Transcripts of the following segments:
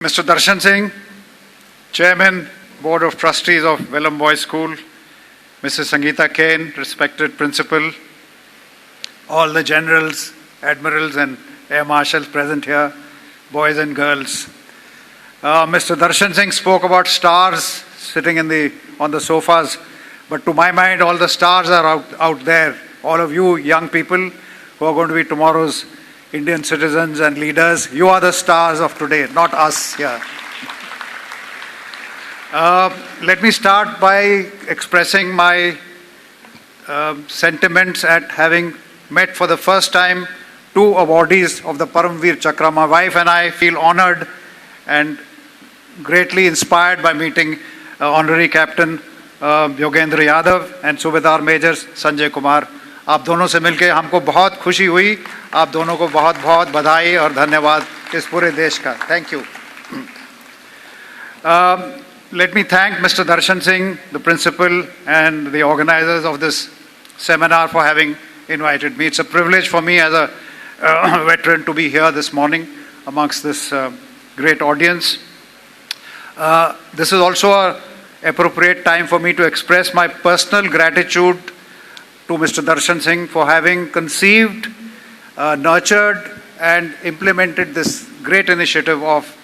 Mr. Darshan Singh, Chairman, Board of Trustees of Welhams Boys School, Mrs. Sangeeta Kane, respected Principal, all the Generals, Admirals and Air Marshals present here, boys and girls. Mr. Darshan Singh spoke about stars sitting on the sofas, but to my mind all the stars are out there. All of you young people who are going to be tomorrow's Indian citizens and leaders, you are the stars of today, not us here. Let me start by expressing my sentiments at having met for the first time two awardees of the Param Vir Chakra. My wife and I feel honored and greatly inspired by meeting Honorary Captain Yogendra Yadav and Subedar Major Sanjay Kumar. आप दोनों से मिलके हमको बहुत खुशी हुई. आप दोनों को बहुत बहुत बधाई और धन्यवाद इस पूरे देश का. Thank you. Let me thank Mr. Darshan Singh, the principal and the organizers of this seminar for having invited me. It's a privilege for me as a veteran to be here this morning amongst this great audience. This is also an appropriate time for me to express my personal gratitude to Mr. Darshan Singh for having conceived, nurtured and implemented this great initiative of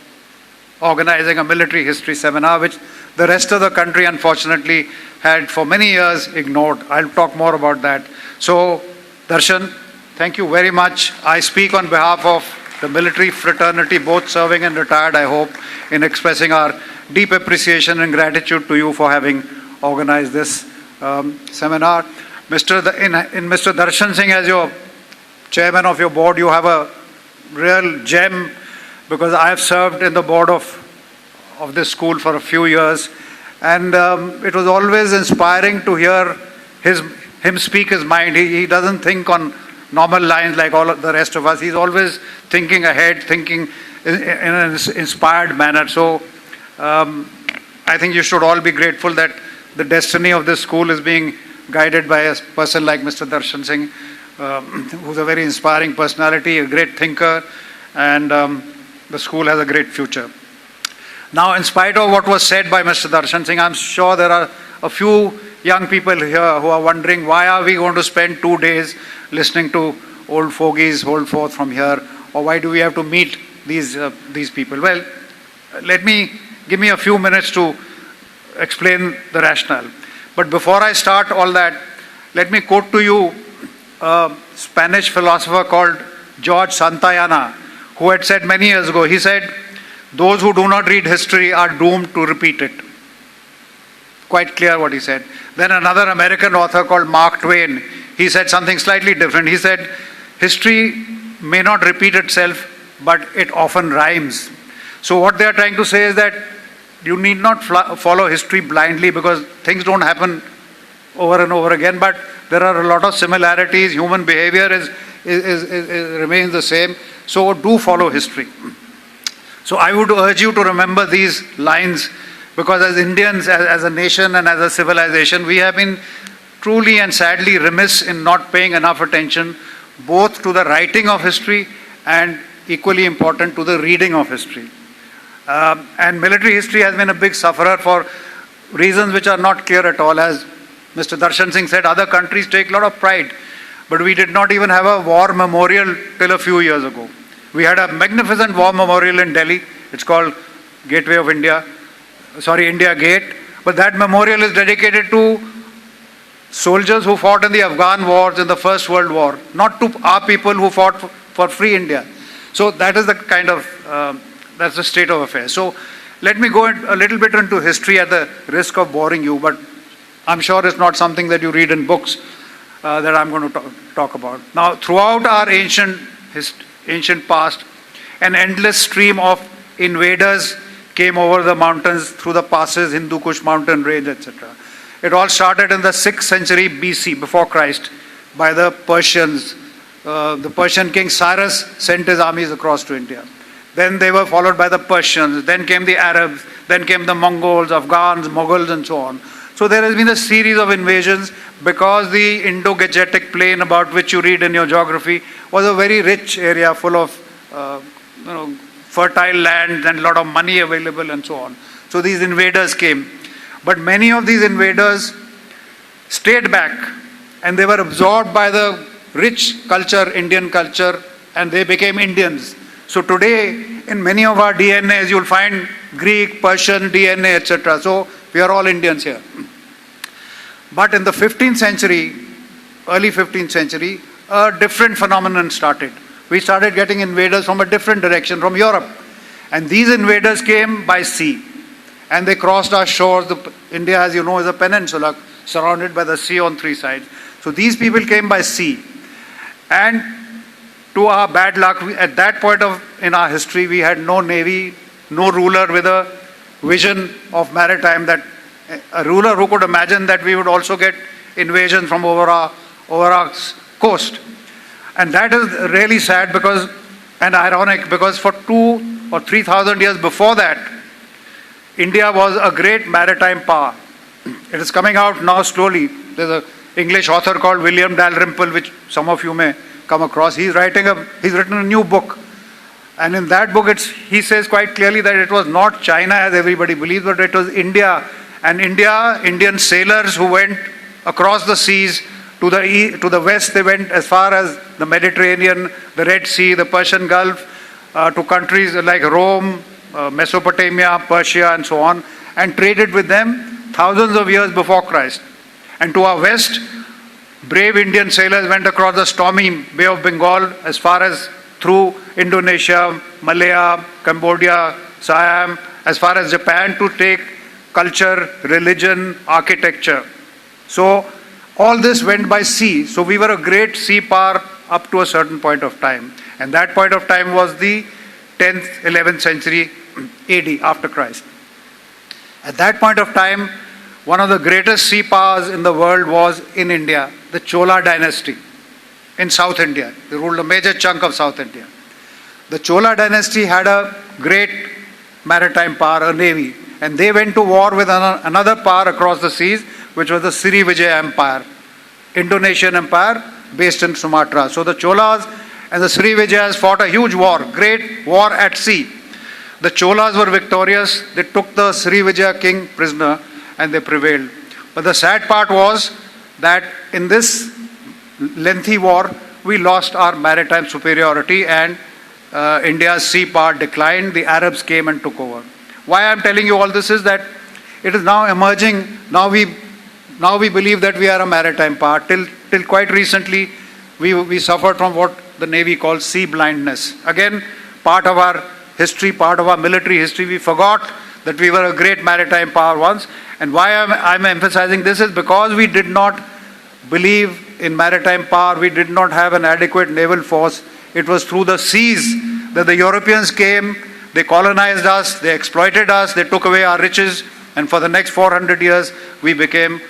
organizing a military history seminar, which the rest of the country unfortunately had for many years ignored. I'll talk more about that. So, Darshan, thank you very much. I speak on behalf of the military fraternity, both serving and retired, I hope, in expressing our deep appreciation and gratitude to you for having organized this seminar. In Mr. Darshan Singh, as your chairman of your board, you have a real gem, because I have served in the board of this school for a few years, and it was always inspiring to hear him speak his mind. He doesn't think on normal lines like all of the rest of us. He's always thinking ahead, thinking in an inspired manner. So I think you should all be grateful that the destiny of this school is being guided by a person like Mr. Darshan Singh, who's a very inspiring personality, a great thinker, and the school has a great future. Now, in spite of what was said by Mr. Darshan Singh, I'm sure there are a few young people here who are wondering, why are we going to spend 2 days listening to old fogies hold forth from here, or why do we have to meet these people? Well, give me a few minutes to explain the rationale. But before I start all that, let me quote to you a Spanish philosopher called George Santayana, who had said many years ago, he said, those who do not read history are doomed to repeat it. Quite clear what he said. Then another American author called Mark Twain, he said something slightly different. He said, history may not repeat itself, but it often rhymes. So what they are trying to say is that you need not follow history blindly, because things don't happen over and over again, but there are a lot of similarities. Human behavior remains the same. So do follow history. So I would urge you to remember these lines, because as Indians, as a nation and as a civilization, we have been truly and sadly remiss in not paying enough attention both to the writing of history and, equally important, to the reading of history. And military history has been a big sufferer for reasons which are not clear at all. As Mr. Darshan Singh said, other countries take a lot of pride, but we did not even have a war memorial till a few years ago. We had a magnificent war memorial in Delhi. It's called Gateway of India, India Gate. But that memorial is dedicated to soldiers who fought in the Afghan wars in the First World War, not to our people who fought for free India. So that is the kind of that's the state of affairs. So let me go a little bit into history at the risk of boring you, but I'm sure it's not something that you read in books that I'm going to talk about. Now, throughout our ancient past, an endless stream of invaders came over the mountains through the passes, Hindu Kush mountain range, etc. It all started in the 6th century BC, before Christ, by the Persians. The Persian king Cyrus sent his armies across to India. Then they were followed by the Persians, then came the Arabs, then came the Mongols, Afghans, Mughals and so on. So there has been a series of invasions, because the Indo-Gangetic plain, about which you read in your geography, was a very rich area full of fertile land and a lot of money available and so on. So these invaders came. But many of these invaders stayed back and they were absorbed by the rich culture, Indian culture, and they became Indians. So today, in many of our DNAs, you'll find Greek, Persian DNA, etc. So we are all Indians here. But in the 15th century, early 15th century, a different phenomenon started. We started getting invaders from a different direction, from Europe. And these invaders came by sea. And they crossed our shores. India, as you know, is a peninsula surrounded by the sea on three sides. So these people came by sea. And to our bad luck, at that point in our history, we had no navy, no ruler with a vision of maritime, that a ruler who could imagine that we would also get invasion from over our coast. And that is really sad and ironic, because for 2,000 or 3,000 years before that, India was a great maritime power. It is coming out now slowly. There's an English author called William Dalrymple, which some of you may come across. He's written a new book. And in that book, he says quite clearly that it was not China, as everybody believes, but it was India. And Indian sailors who went across the seas to the west. They went as far as the Mediterranean, the Red Sea, the Persian Gulf, to countries like Rome, Mesopotamia, Persia, and so on, and traded with them thousands of years before Christ. And to our west, brave Indian sailors went across the stormy Bay of Bengal as far as through Indonesia, Malaya, Cambodia, Siam, as far as Japan, to take culture, religion, architecture. So all this went by sea. So we were a great sea power up to a certain point of time. And that point of time was the 10th, 11th century AD, after Christ. At that point of time, one of the greatest sea powers in the world was in India, the Chola dynasty in South India. They ruled a major chunk of South India. The Chola dynasty had a great maritime power, a navy, and they went to war with another power across the seas, which was the Sri Vijay Empire, Indonesian empire based in Sumatra. So the Cholas and the Sri Vijayas fought a huge war, great war at sea. The Cholas were victorious. They took the Sri Vijaya king prisoner and they prevailed. But the sad part was that in this lengthy war, we lost our maritime superiority and India's sea power declined. The Arabs came and took over. Why I am telling you all this is that it is now emerging. Now we believe that we are a maritime power. Till quite recently, we suffered from what the Navy calls sea blindness. Again, part of our history, part of our military history, we forgot that we were a great maritime power once. And why I'm emphasizing this is because we did not believe in maritime power. We did not have an adequate naval force. It was through the seas that the Europeans came, they colonized us, they exploited us, they took away our riches, and for the next 400 years, we became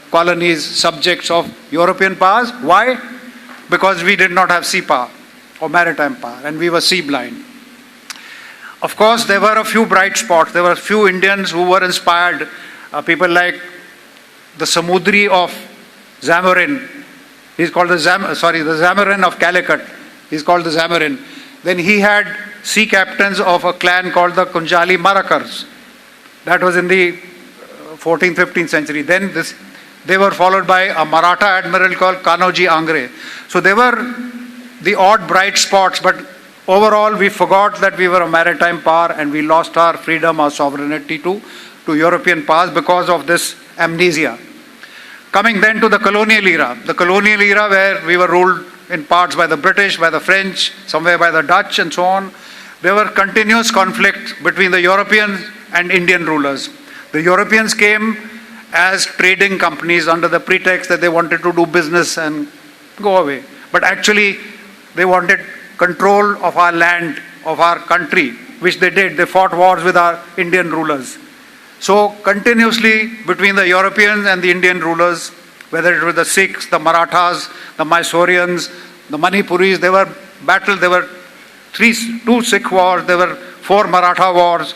colonies, subjects of European powers. Why? Because we did not have sea power or maritime power, and we were sea blind. Of course, there were a few bright spots. There were a few Indians who were inspired. People like the Samudri of Zamarin. He's called the Zamarin of Calicut. He's called the Zamarin. Then he had sea captains of a clan called the Kunjali Marakars. That was in the 14th, 15th century. Then they were followed by a Maratha admiral called Kanoji Angre. So they were the odd bright spots, but overall we forgot that we were a maritime power and we lost our freedom, our sovereignty to European powers because of this amnesia. Coming then to the colonial era. The colonial era where we were ruled in parts by the British, by the French, somewhere by the Dutch and so on. There were continuous conflicts between the Europeans and Indian rulers. The Europeans came as trading companies under the pretext that they wanted to do business and go away. But actually, they wanted control of our land, of our country, which they did. They fought wars with our Indian rulers. So continuously between the Europeans and the Indian rulers, whether it was the Sikhs, the Marathas, the Mysoreans, the Manipuris, there were battles. There were two Sikh wars, there were 4 Maratha wars,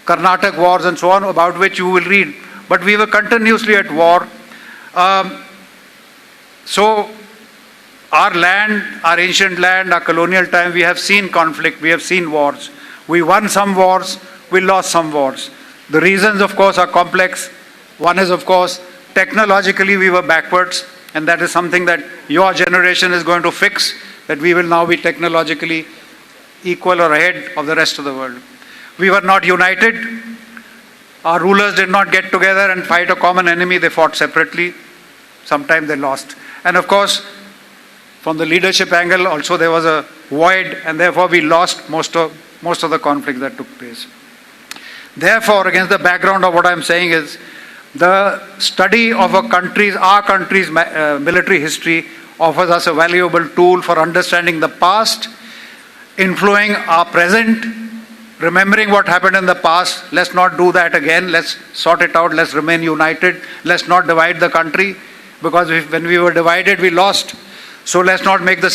Karnataka wars and so on, about which you will read. But we were continuously at war. So Our land, our ancient land, our colonial time, we have seen conflict, we have seen wars. We won some wars, we lost some wars. The reasons, of course, are complex. One is, of course, technologically we were backwards, and that is something that your generation is going to fix, that we will now be technologically equal or ahead of the rest of the world. We were not united. Our rulers did not get together and fight a common enemy. They fought separately. Sometimes they lost. And of course, from the leadership angle, also there was a void, and therefore we lost most of the conflicts that took place. Therefore, against the background of what I'm saying is, the study of our country's military history offers us a valuable tool for understanding the past, influencing our present, remembering what happened in the past. Let's not do that again. Let's sort it out. Let's remain united. Let's not divide the country, because when we were divided, we lost. So let's not make the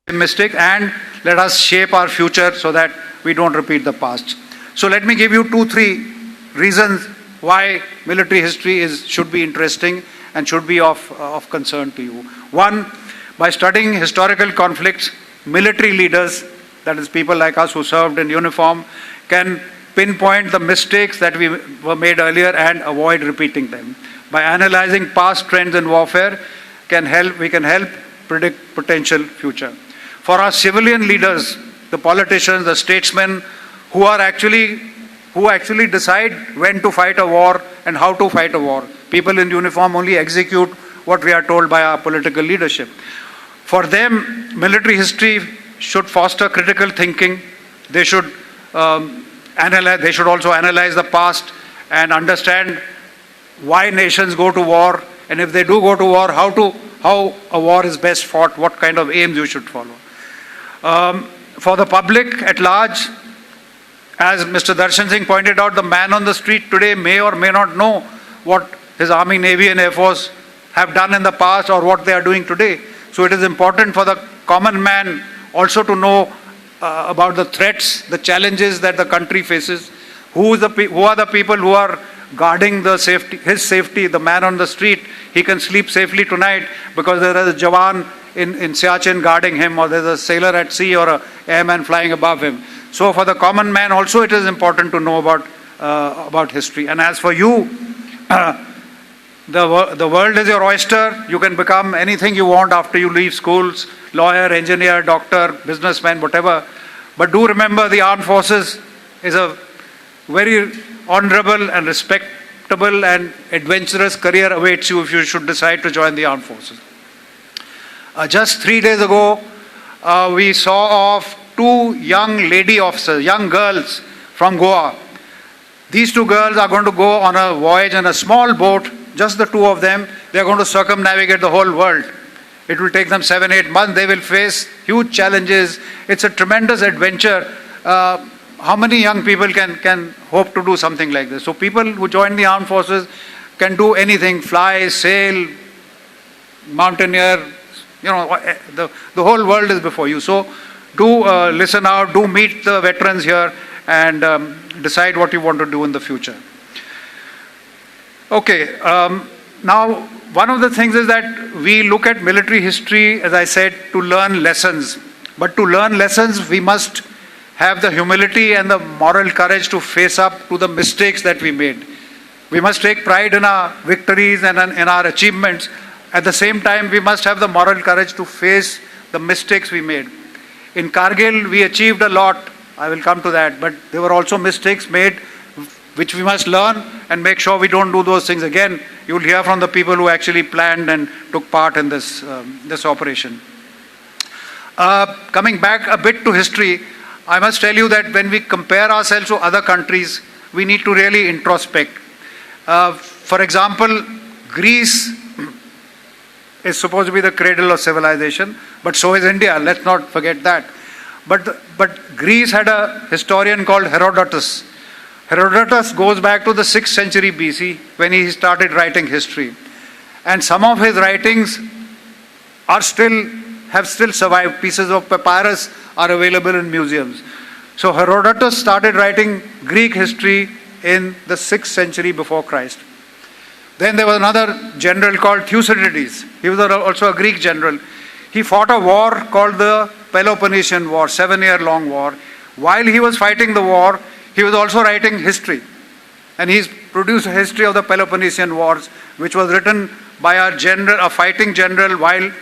same mistake, and let us shape our future so that we don't repeat the past. So let me give you 2-3 reasons why military history should be interesting and should be of concern to you. One, by studying historical conflicts, military leaders, that is people like us who served in uniform, can pinpoint the mistakes that were made earlier and avoid repeating them. By analyzing past trends in warfare, we can help predict potential future. For our civilian leaders, the politicians, the statesmen who actually decide when to fight a war and how to fight a war. People in uniform only execute what we are told by our political leadership. For them, military history should foster critical thinking. They should analyze. They should also analyze the past and understand why nations go to war, and if they do go to war, how a war is best fought, what kind of aims you should follow. For the public at large, as Mr. Darshan Singh pointed out, the man on the street today may or may not know what his Army, Navy and Air Force have done in the past or what they are doing today. So it is important for the common man also to know about the threats, the challenges that the country faces. Who are the people who are guarding his safety, the man on the street? He can sleep safely tonight because there is a Jawan in Siachen guarding him, or there's a sailor at sea or an airman flying above him. So for the common man also it is important to know about history. And as for you, the world is your oyster. You can become anything you want after you leave schools: lawyer, engineer, doctor, businessman, whatever. But do remember, the armed forces is a very honorable and respectable and adventurous career awaits you if you should decide to join the armed forces. Just 3 days ago, we saw off 2 young lady officers, young girls from Goa. These 2 girls are going to go on a voyage in a small boat, just the 2 of them. They are going to circumnavigate the whole world. It will take them 7-8 months. They will face huge challenges. It's a tremendous adventure. How many young people can hope to do something like this? So people who join the armed forces can do anything: fly, sail, mountaineer. The whole world is before you. So do listen out, do meet the veterans here, and decide what you want to do in the future. Okay, now one of the things is that we look at military history, as I said, to learn lessons. But to learn lessons, we must have the humility and the moral courage to face up to the mistakes that we made. We must take pride in our victories and in our achievements. At the same time, we must have the moral courage to face the mistakes we made. In Kargil, we achieved a lot. I will come to that. But there were also mistakes made which we must learn and make sure we don't do those things again. You will hear from the people who actually planned and took part in this operation. Coming back a bit to history, I must tell you that when we compare ourselves to other countries, we need to really introspect. For example, Greece is supposed to be the cradle of civilization, but so is India. Let's not forget that. But Greece had a historian called Herodotus. Herodotus goes back to the 6th century BC when he started writing history. And some of his writings have still survived. Pieces of papyrus are available in museums. So Herodotus started writing Greek history in the 6th century before Christ. Then there was another general called Thucydides. He was also a Greek general. He fought a war called the Peloponnesian War, 7-year-long war. While he was fighting the war, he was also writing history. And he's produced a history of the Peloponnesian Wars, which was written by a fighting general while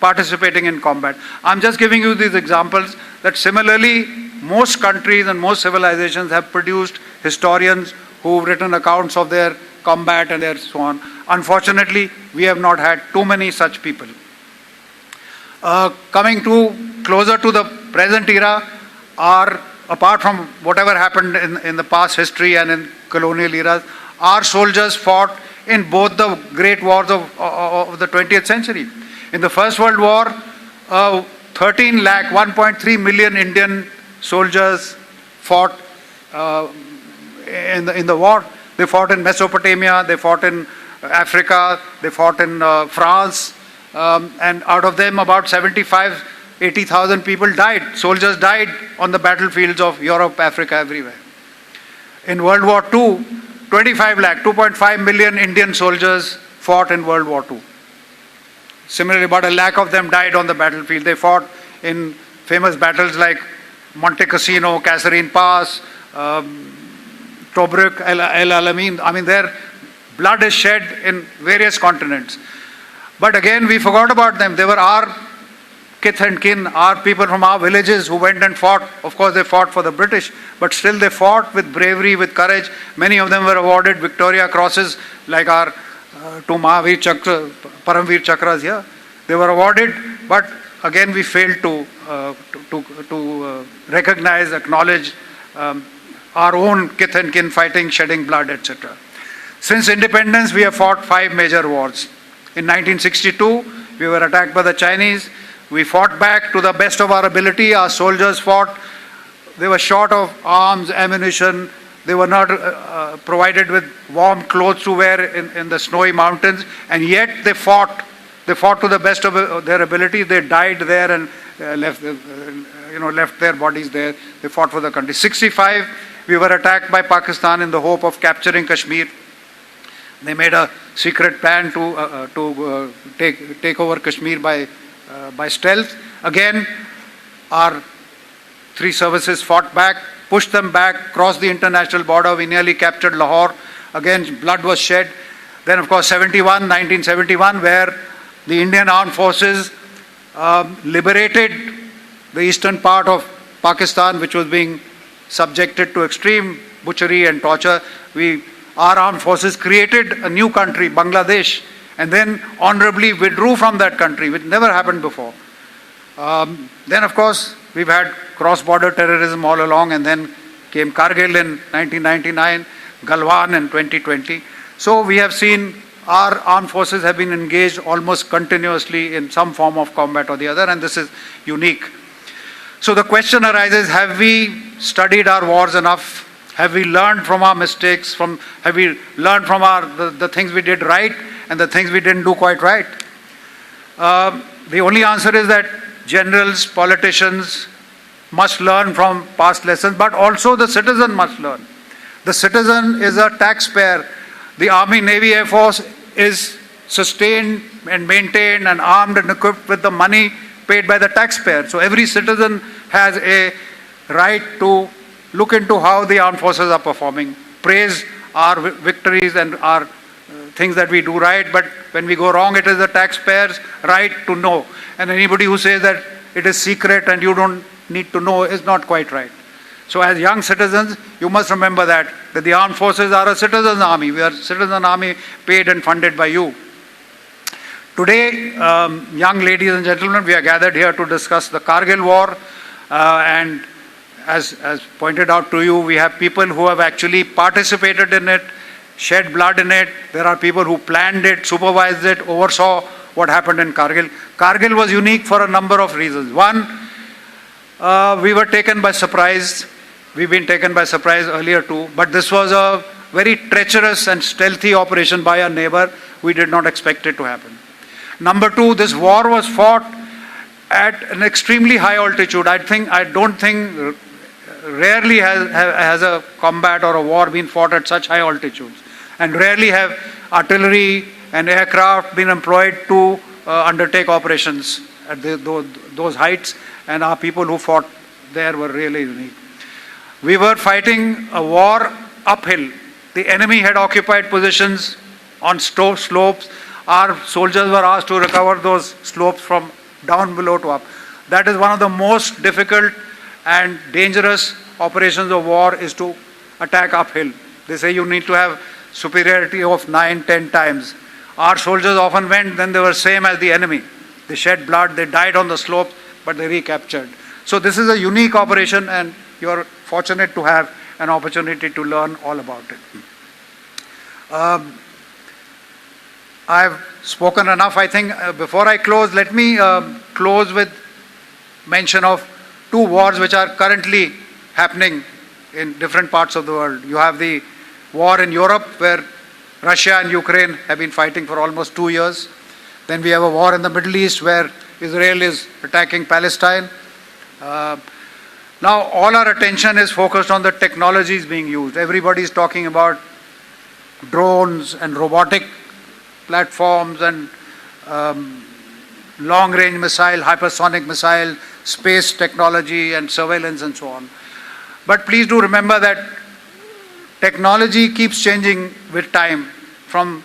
participating in combat. I'm just giving you these examples that similarly, most countries and most civilizations have produced historians who've written accounts of their combat and their so on. Unfortunately, we have not had too many such people. Coming to closer to the present era, apart from whatever happened in the past history and in colonial eras, our soldiers fought in both the great wars of the 20th century. In the First World War, 1.3 million Indian soldiers fought in the war. They fought in Mesopotamia, they fought in Africa, they fought in France, and out of them about 80,000 people died. Soldiers died on the battlefields of Europe, Africa, everywhere. In World War II, 2.5 million Indian soldiers fought in World War II. Similarly, about 1 lakh of them died on the battlefield. They fought in famous battles like Monte Cassino, Kasserine Pass, Tobruk, El Alamein. I mean, their blood is shed in various continents. But again, we forgot about them. They were our kith and kin, our people from our villages who went and fought. Of course, they fought for the British, but still they fought with bravery, with courage. Many of them were awarded Victoria Crosses, like our two Param Vir Chakras here. They were awarded, but again we failed to recognize, acknowledge our own kith and kin fighting, shedding blood, etc. Since independence, we have fought 5 major wars. In 1962, we were attacked by the Chinese. We fought back to the best of our ability. Our soldiers fought. They were short of arms, ammunition. They were not provided with warm clothes to wear in the snowy mountains, and yet they fought. They fought to the best of their ability. They died there and left their bodies there. They fought for the country. 1965, we were attacked by Pakistan in the hope of capturing Kashmir. They made a secret plan to take over Kashmir by stealth. Again, our 3 services fought back, pushed them back, crossed the international border. We nearly captured Lahore. Again, blood was shed. Then, of course, 1971, where the Indian Armed Forces liberated the eastern part of Pakistan, which was being subjected to extreme butchery and torture. Our armed forces created a new country, Bangladesh, and then honorably withdrew from that country, which never happened before. Then, of course, we've had cross-border terrorism all along, and then came Kargil in 1999, Galwan in 2020. So we have seen our armed forces have been engaged almost continuously in some form of combat or the other, and this is unique. So the question arises, have we studied our wars enough? Have we learned from our mistakes? Have we learned from the things we did right and the things we didn't do quite right? The only answer is that generals, politicians must learn from past lessons, but also the citizen must learn. The citizen is a taxpayer. The Army, Navy, Air Force is sustained and maintained and armed and equipped with the money paid by the taxpayer. So every citizen has a right to look into how the armed forces are performing, praise our victories and our things that we do right, but when we go wrong, it is the taxpayer's right to know. And anybody who says that it is secret and you don't need to know is not quite right. So as young citizens, you must remember that the armed forces are a citizen's army. We are a citizen army paid and funded by you. Today, young ladies and gentlemen, we are gathered here to discuss the Kargil War, and as pointed out to you, we have people who have actually participated in it, shed blood in it. There are people who planned it, supervised it, oversaw what happened in Kargil. Kargil was unique for a number of reasons. One, we were taken by surprise. We've been taken by surprise earlier too, but this was a very treacherous and stealthy operation by our neighbor. We did not expect it to happen. Number two, this war was fought at an extremely high altitude. I don't think rarely has a combat or a war been fought at such high altitudes. And rarely have artillery and aircraft been employed to undertake operations at those heights, and our people who fought there were really unique. We were fighting a war uphill. The enemy had occupied positions on slopes. Our soldiers were asked to recover those slopes from down below to up. That is one of the most difficult and dangerous operations of war, is to attack uphill. They say you need to have superiority of 9-10 times. Our soldiers often went, then they were same as the enemy. They shed blood, they died on the slope, but they recaptured. So this is a unique operation, and you are fortunate to have an opportunity to learn all about it. I've spoken enough, I think. Before I close, let me close with mention of two wars which are currently happening in different parts of the world. You have the war in Europe, where Russia and Ukraine have been fighting for almost 2 years. Then we have a war in the Middle East, where Israel is attacking Palestine. Now all our attention is focused on the technologies being used. Everybody is talking about drones and robotic platforms and long-range missile, hypersonic missile, space technology and surveillance and so on. But please do remember that technology keeps changing with time, from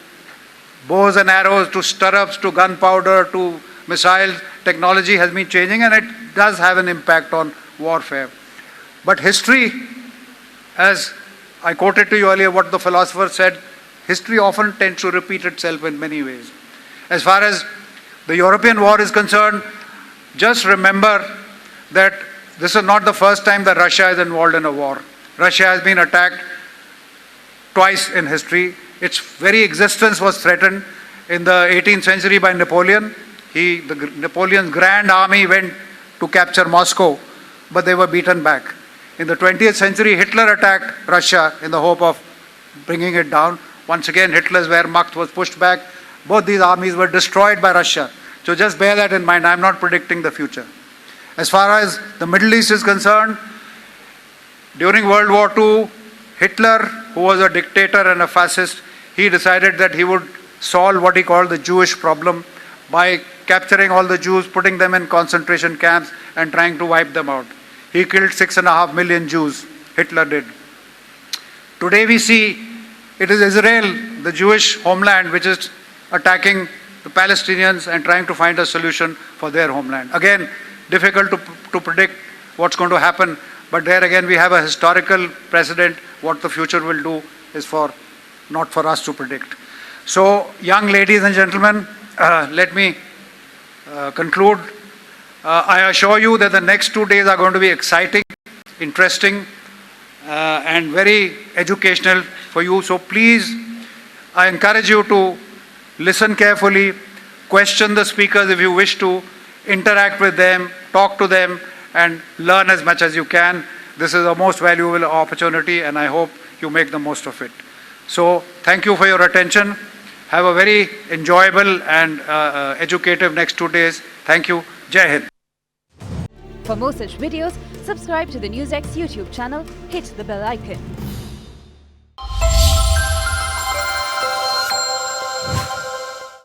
bows and arrows to stirrups to gunpowder to missiles. Technology has been changing, and it does have an impact on warfare. But history, as I quoted to you earlier what the philosopher said, history often tends to repeat itself in many ways. As far as the European war is concerned, just remember that this is not the first time that Russia is involved in a war. Russia has been attacked twice in history. Its very existence was threatened in the 18th century by Napoleon. Napoleon's grand army went to capture Moscow, but they were beaten back. In the 20th century, Hitler attacked Russia in the hope of bringing it down. Once again, Hitler's Wehrmacht was pushed back. Both these armies were destroyed by Russia. So just bear that in mind. I'm not predicting the future. As far as the Middle East is concerned, during World War II, Hitler, who was a dictator and a fascist, he decided that he would solve what he called the Jewish problem by capturing all the Jews, putting them in concentration camps and trying to wipe them out. He killed 6.5 million Jews, Hitler did. Today we see it is Israel, the Jewish homeland, which is attacking the Palestinians and trying to find a solution for their homeland. Again, difficult to predict what's going to happen, but there again we have a historical precedent. What the future will do is not for us to predict. So, young ladies and gentlemen, let me conclude. I assure you that the next 2 days are going to be exciting, interesting, and very educational for you. So please, I encourage you to listen carefully, question the speakers if you wish to, interact with them, talk to them, and learn as much as you can. This is a most valuable opportunity, and I hope you make the most of it. So thank you for your attention. Have a very enjoyable and educative next 2 days. Thank you. Jai Hind. For more such videos, subscribe to the NewsX YouTube channel, hit the bell icon.